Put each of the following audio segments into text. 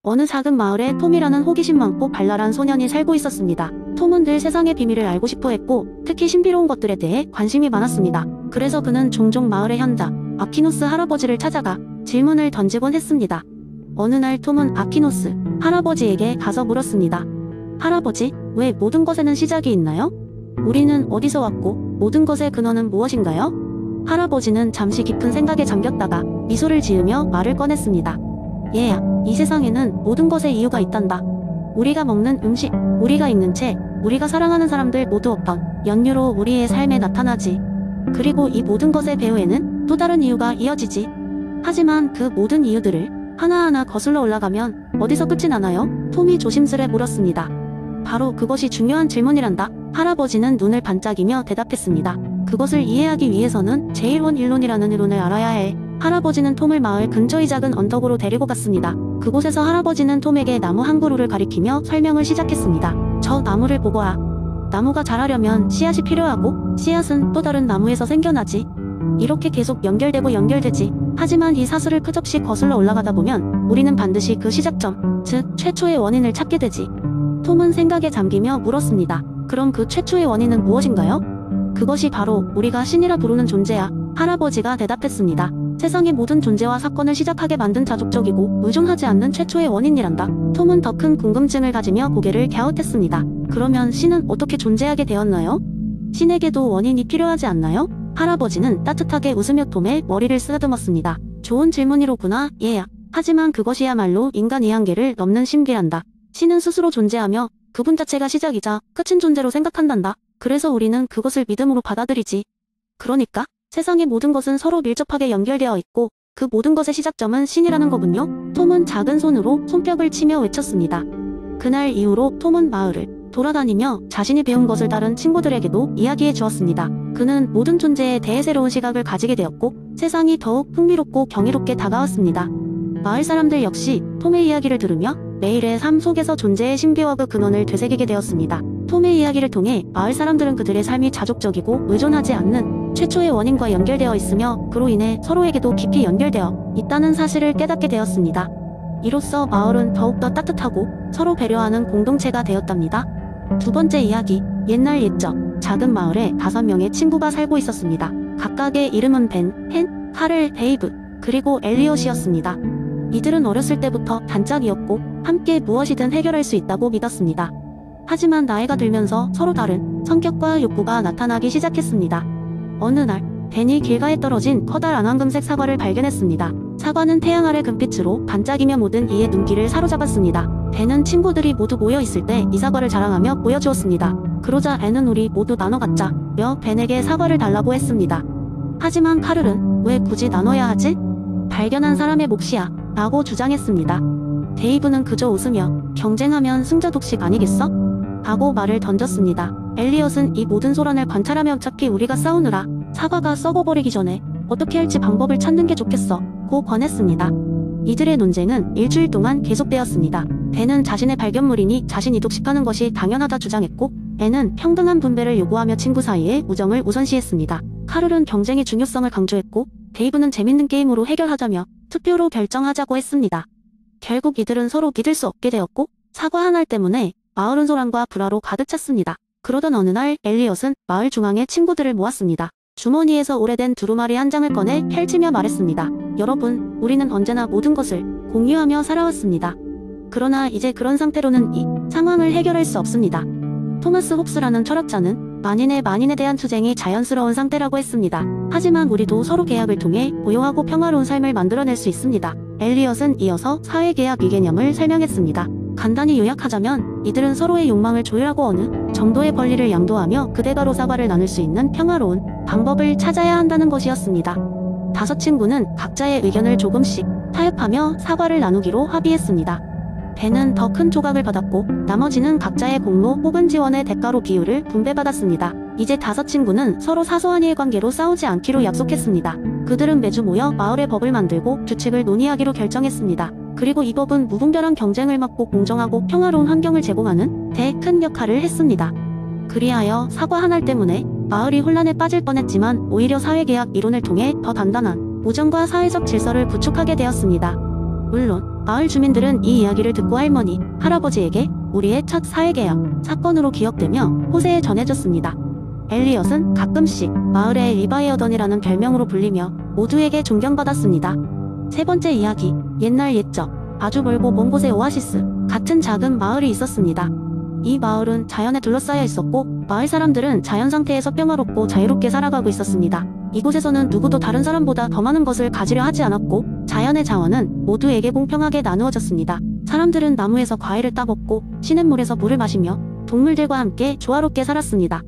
어느 작은 마을에 톰이라는 호기심 많고 발랄한 소년이 살고 있었습니다. 톰은 늘 세상의 비밀을 알고 싶어 했고 특히 신비로운 것들에 대해 관심이 많았습니다. 그래서 그는 종종 마을의 현자, 아키노스 할아버지를 찾아가 질문을 던지곤 했습니다. 어느 날 톰은 아키노스 할아버지에게 가서 물었습니다. 할아버지, 왜 모든 것에는 시작이 있나요? 우리는 어디서 왔고 모든 것의 근원은 무엇인가요? 할아버지는 잠시 깊은 생각에 잠겼다가 미소를 지으며 말을 꺼냈습니다. 얘야, 이 세상에는 모든 것에 이유가 있단다. 우리가 먹는 음식, 우리가 읽는 책, 우리가 사랑하는 사람들 모두 어떤 연유로 우리의 삶에 나타나지. 그리고 이 모든 것의 배후에는 또 다른 이유가 이어지지. 하지만 그 모든 이유들을 하나하나 거슬러 올라가면 어디서 끝이 나나요? 톰이 조심스레 물었습니다. 바로 그것이 중요한 질문이란다. 할아버지는 눈을 반짝이며 대답했습니다. 그것을 이해하기 위해서는 제1원 일론이라는 이론을 알아야 해. 할아버지는 톰을 마을 근처의 작은 언덕으로 데리고 갔습니다. 그곳에서 할아버지는 톰에게 나무 한 그루를 가리키며 설명을 시작했습니다. 저 나무를 보거라. 나무가 자라려면 씨앗이 필요하고 씨앗은 또 다른 나무에서 생겨나지. 이렇게 계속 연결되고 연결되지. 하지만 이 사슬을 끝없이 거슬러 올라가다 보면 우리는 반드시 그 시작점, 즉 최초의 원인을 찾게 되지. 톰은 생각에 잠기며 물었습니다. 그럼 그 최초의 원인은 무엇인가요? 그것이 바로 우리가 신이라 부르는 존재야. 할아버지가 대답했습니다. 세상의 모든 존재와 사건을 시작하게 만든 자족적이고 의존하지 않는 최초의 원인이란다. 톰은 더 큰 궁금증을 가지며 고개를 갸웃했습니다. 그러면 신은 어떻게 존재하게 되었나요? 신에게도 원인이 필요하지 않나요? 할아버지는 따뜻하게 웃으며 톰의 머리를 쓰다듬었습니다. 좋은 질문이로구나, 얘야. 하지만 그것이야말로 인간의 한계를 넘는 신비란다. 신은 스스로 존재하며 그분 자체가 시작이자 끝인 존재로 생각한단다. 그래서 우리는 그것을 믿음으로 받아들이지. 그러니까 세상의 모든 것은 서로 밀접하게 연결되어 있고 그 모든 것의 시작점은 신이라는 거군요. 톰은 작은 손으로 손뼉을 치며 외쳤습니다. 그날 이후로 톰은 마을을 돌아다니며 자신이 배운 것을 다른 친구들에게도 이야기해 주었습니다. 그는 모든 존재에 대해 새로운 시각을 가지게 되었고 세상이 더욱 흥미롭고 경이롭게 다가왔습니다. 마을 사람들 역시 톰의 이야기를 들으며 매일의 삶 속에서 존재의 신비와 그 근원을 되새기게 되었습니다. 톰의 이야기를 통해 마을 사람들은 그들의 삶이 자족적이고 의존하지 않는 최초의 원인과 연결되어 있으며 그로 인해 서로에게도 깊이 연결되어 있다는 사실을 깨닫게 되었습니다. 이로써 마을은 더욱더 따뜻하고 서로 배려하는 공동체가 되었답니다. 두 번째 이야기, 옛날 옛적 작은 마을에 5명의 친구가 살고 있었습니다. 각각의 이름은 벤, 헨, 카를, 데이브, 그리고 엘리엇이었습니다. 이들은 어렸을 때부터 단짝이었고 함께 무엇이든 해결할 수 있다고 믿었습니다. 하지만 나이가 들면서 서로 다른 성격과 욕구가 나타나기 시작했습니다. 어느 날 벤이 길가에 떨어진 커다란 황금색 사과를 발견했습니다. 사과는 태양 아래 금빛으로 반짝이며 모든 이의 눈길을 사로잡았습니다. 벤은 친구들이 모두 모여 있을 때 이 사과를 자랑하며 보여주었습니다. 그러자 앤은 우리 모두 나눠 갖자며 벤에게 사과를 달라고 했습니다. 하지만 카를은 왜 굳이 나눠야 하지? 발견한 사람의 몫이야 라고 주장했습니다. 데이브는 그저 웃으며 경쟁하면 승자 독식 아니겠어? 라고 말을 던졌습니다. 엘리엇은 이 모든 소란을 관찰하며 어차피 우리가 싸우느라 사과가 썩어버리기 전에 어떻게 할지 방법을 찾는 게 좋겠어 고 권했습니다. 이들의 논쟁은 일주일 동안 계속되었습니다. 벤은 자신의 발견물이니 자신이 독식하는 것이 당연하다 주장했고 앤은 평등한 분배를 요구하며 친구 사이의 우정을 우선시했습니다. 카를은 경쟁의 중요성을 강조했고 데이브는 재밌는 게임으로 해결하자며 투표로 결정하자고 했습니다. 결국 이들은 서로 믿을 수 없게 되었고 사과 한 알 때문에 마을은 소란과 불화로 가득 찼습니다. 그러던 어느 날 엘리엇은 마을 중앙에 친구들을 모았습니다. 주머니에서 오래된 두루마리 한 장을 꺼내 펼치며 말했습니다. 여러분, 우리는 언제나 모든 것을 공유하며 살아왔습니다. 그러나 이제 그런 상태로는 이 상황을 해결할 수 없습니다. 토마스 홉스라는 철학자는 만인에 대한 투쟁이 자연스러운 상태라고 했습니다. 하지만 우리도 서로 계약을 통해 고요하고 평화로운 삶을 만들어낼 수 있습니다. 엘리엇은 이어서 사회계약 이 개념을 설명했습니다. 간단히 요약하자면 이들은 서로의 욕망을 조율하고 어느 정도의 권리를 양도하며 그 대가로 사과를 나눌 수 있는 평화로운 방법을 찾아야 한다는 것이었습니다. 5 친구는 각자의 의견을 조금씩 타협하며 사과를 나누기로 합의했습니다. 벤은 더 큰 조각을 받았고 나머지는 각자의 공로 혹은 지원의 대가로 비율을 분배받았습니다. 이제 5 친구는 서로 사소한 이해관계로 싸우지 않기로 약속했습니다. 그들은 매주 모여 마을의 법을 만들고 규칙을 논의하기로 결정했습니다. 그리고 이 법은 무분별한 경쟁을 막고 공정하고 평화로운 환경을 제공하는 큰 역할을 했습니다. 그리하여 사과 한 알 때문에 마을이 혼란에 빠질 뻔했지만 오히려 사회계약 이론을 통해 더 단단한 우정과 사회적 질서를 구축하게 되었습니다. 물론 마을 주민들은 이 이야기를 듣고 할머니, 할아버지에게 우리의 첫 사회개혁 사건으로 기억되며 호세에 전해졌습니다. 엘리엇은 가끔씩 마을의 리바이어던이라는 별명으로 불리며 모두에게 존경받았습니다. 세 번째 이야기, 옛날 옛적 아주 멀고 먼 곳에 오아시스 같은 작은 마을이 있었습니다. 이 마을은 자연에 둘러싸여 있었고 마을 사람들은 자연 상태에서 평화롭고 자유롭게 살아가고 있었습니다. 이곳에서는 누구도 다른 사람보다 더 많은 것을 가지려 하지 않았고 자연의 자원은 모두에게 공평하게 나누어졌습니다. 사람들은 나무에서 과일을 따먹고 시냇물에서 물을 마시며 동물들과 함께 조화롭게 살았습니다.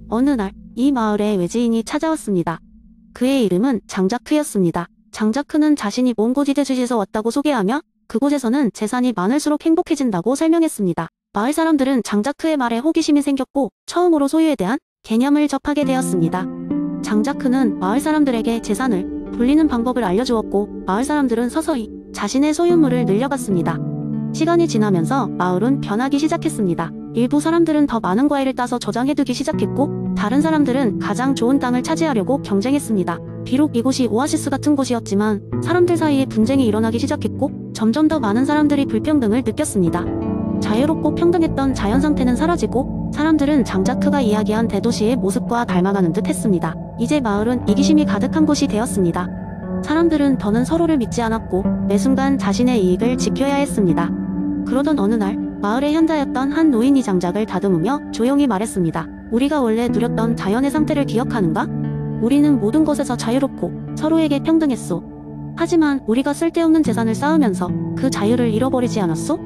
어느 날 이 마을에 외지인이 찾아왔습니다. 그의 이름은 장자크였습니다. 장자크는 자신이 먼 곳 이데주시에서 왔다고 소개하며 그곳에서는 재산이 많을수록 행복해진다고 설명했습니다. 마을 사람들은 장자크의 말에 호기심이 생겼고 처음으로 소유에 대한 개념을 접하게 되었습니다. 장자크는 마을 사람들에게 재산을 불리는 방법을 알려주었고 마을 사람들은 서서히 자신의 소유물을 늘려갔습니다. 시간이 지나면서 마을은 변하기 시작했습니다. 일부 사람들은 더 많은 과일을 따서 저장해두기 시작했고 다른 사람들은 가장 좋은 땅을 차지하려고 경쟁했습니다. 비록 이곳이 오아시스 같은 곳이었지만 사람들 사이에 분쟁이 일어나기 시작했고 점점 더 많은 사람들이 불평등을 느꼈습니다. 자유롭고 평등했던 자연 상태는 사라지고 사람들은 장자크가 이야기한 대도시의 모습과 닮아가는 듯 했습니다. 이제 마을은 이기심이 가득한 곳이 되었습니다. 사람들은 더는 서로를 믿지 않았고 매 순간 자신의 이익을 지켜야 했습니다. 그러던 어느 날 마을의 현자였던 한 노인이 장작을 다듬으며 조용히 말했습니다. 우리가 원래 누렸던 자연의 상태를 기억하는가? 우리는 모든 것에서 자유롭고 서로에게 평등했소. 하지만 우리가 쓸데없는 재산을 쌓으면서 그 자유를 잃어버리지 않았소?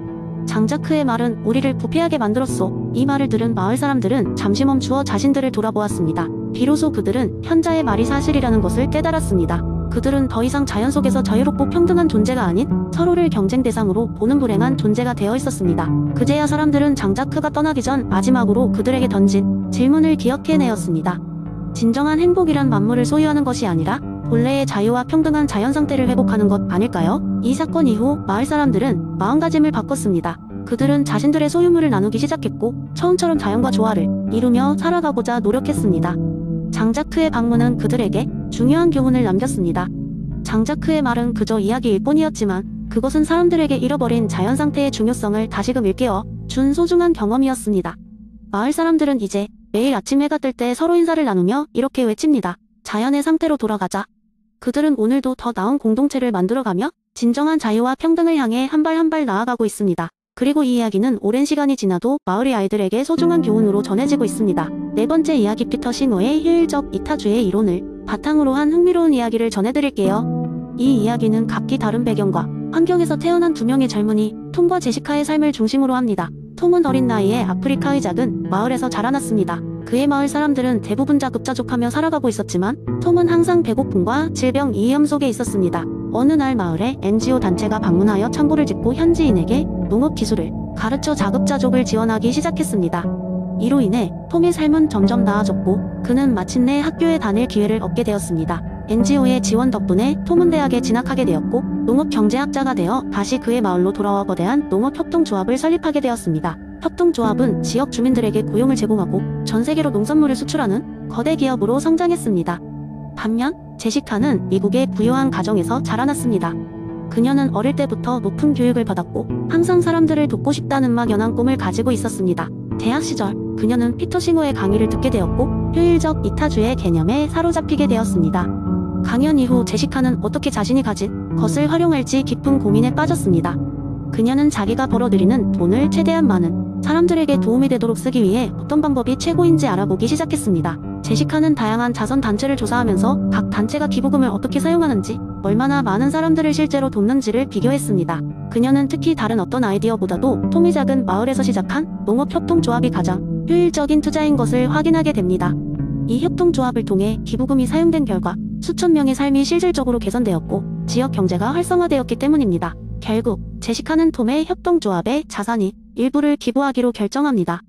장자크의 말은 우리를 부패하게 만들었소. 이 말을 들은 마을 사람들은 잠시 멈추어 자신들을 돌아보았습니다. 비로소 그들은 현자의 말이 사실이라는 것을 깨달았습니다. 그들은 더 이상 자연 속에서 자유롭고 평등한 존재가 아닌 서로를 경쟁 대상으로 보는 불행한 존재가 되어 있었습니다. 그제야 사람들은 장자크가 떠나기 전 마지막으로 그들에게 던진 질문을 기억해내었습니다. 진정한 행복이란 만물을 소유하는 것이 아니라 본래의 자유와 평등한 자연 상태를 회복하는 것 아닐까요? 이 사건 이후 마을 사람들은 마음가짐을 바꿨습니다. 그들은 자신들의 소유물을 나누기 시작했고 처음처럼 자연과 조화를 이루며 살아가고자 노력했습니다. 장자크의 방문은 그들에게 중요한 교훈을 남겼습니다. 장자크의 말은 그저 이야기일 뿐이었지만 그것은 사람들에게 잃어버린 자연 상태의 중요성을 다시금 일깨워 준 소중한 경험이었습니다. 마을 사람들은 이제 매일 아침 해가 뜰 때 서로 인사를 나누며 이렇게 외칩니다. 자연의 상태로 돌아가자. 그들은 오늘도 더 나은 공동체를 만들어가며 진정한 자유와 평등을 향해 한 발 한 발 나아가고 있습니다. 그리고 이 이야기는 오랜 시간이 지나도 마을의 아이들에게 소중한 교훈으로 전해지고 있습니다. 네 번째 이야기, 피터 싱어의 효율적 이타주의 이론을 바탕으로 한 흥미로운 이야기를 전해드릴게요. 이 이야기는 각기 다른 배경과 환경에서 태어난 두 명의 젊은이 톰과 제시카의 삶을 중심으로 합니다. 톰은 어린 나이에 아프리카의 작은 마을에서 자라났습니다. 그의 마을 사람들은 대부분 자급자족하며 살아가고 있었지만 톰은 항상 배고픔과 질병 위험 속에 있었습니다. 어느 날 마을에 NGO 단체가 방문하여 창고를 짓고 현지인에게 농업 기술을 가르쳐 자급자족을 지원하기 시작했습니다. 이로 인해 톰의 삶은 점점 나아졌고 그는 마침내 학교에 다닐 기회를 얻게 되었습니다. NGO의 지원 덕분에 톰은 대학에 진학하게 되었고 농업경제학자가 되어 다시 그의 마을로 돌아와 거대한 농업협동조합을 설립하게 되었습니다. 협동조합은 지역 주민들에게 고용을 제공하고 전 세계로 농산물을 수출하는 거대 기업으로 성장했습니다. 반면 제시카는 미국의 부유한 가정에서 자라났습니다. 그녀는 어릴 때부터 높은 교육을 받았고 항상 사람들을 돕고 싶다는 막연한 꿈을 가지고 있었습니다. 대학 시절 그녀는 피터 싱어의 강의를 듣게 되었고 효율적 이타주의 개념에 사로잡히게 되었습니다. 강연 이후 제시카는 어떻게 자신이 가진 것을 활용할지 깊은 고민에 빠졌습니다. 그녀는 자기가 벌어들이는 돈을 최대한 많은 사람들에게 도움이 되도록 쓰기 위해 어떤 방법이 최고인지 알아보기 시작했습니다. 제시카는 다양한 자선단체를 조사하면서 각 단체가 기부금을 어떻게 사용하는지, 얼마나 많은 사람들을 실제로 돕는지를 비교했습니다. 그녀는 특히 다른 어떤 아이디어보다도 톰이 작은 마을에서 시작한 농업협동조합이 가장 효율적인 투자인 것을 확인하게 됩니다. 이 협동조합을 통해 기부금이 사용된 결과 수천 명의 삶이 실질적으로 개선되었고 지역 경제가 활성화되었기 때문입니다. 결국 제시카는 톰의 협동조합의 자산이 일부를 기부하기로 결정합니다.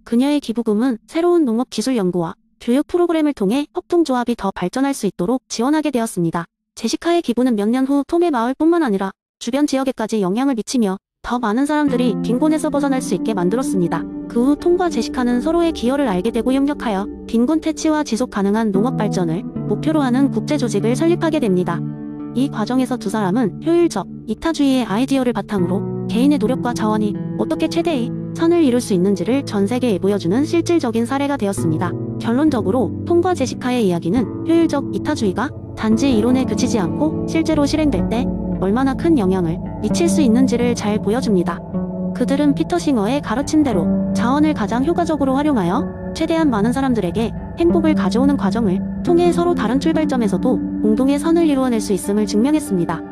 그녀의 기부금은 새로운 농업 기술 연구와 교육 프로그램을 통해 협동조합이 더 발전할 수 있도록 지원하게 되었습니다. 제시카의 기부는 몇 년 후 톰의 마을뿐만 아니라 주변 지역에까지 영향을 미치며 더 많은 사람들이 빈곤에서 벗어날 수 있게 만들었습니다. 그 후 톰과 제시카는 서로의 기여를 알게 되고 협력하여 빈곤 퇴치와 지속 가능한 농업 발전을 목표로 하는 국제 조직을 설립하게 됩니다. 이 과정에서 두 사람은 효율적, 이타주의의 아이디어를 바탕으로 개인의 노력과 자원이 어떻게 최대의 선을 이룰 수 있는지를 전 세계에 보여주는 실질적인 사례가 되었습니다. 결론적으로 톰과 제시카의 이야기는 효율적 이타주의가 단지 이론에 그치지 않고 실제로 실행될 때 얼마나 큰 영향을 미칠 수 있는지를 잘 보여줍니다. 그들은 피터 싱어의 가르침대로 자원을 가장 효과적으로 활용하여 최대한 많은 사람들에게 행복을 가져오는 과정을 통해 서로 다른 출발점에서도 공동의 선을 이루어낼 수 있음을 증명했습니다.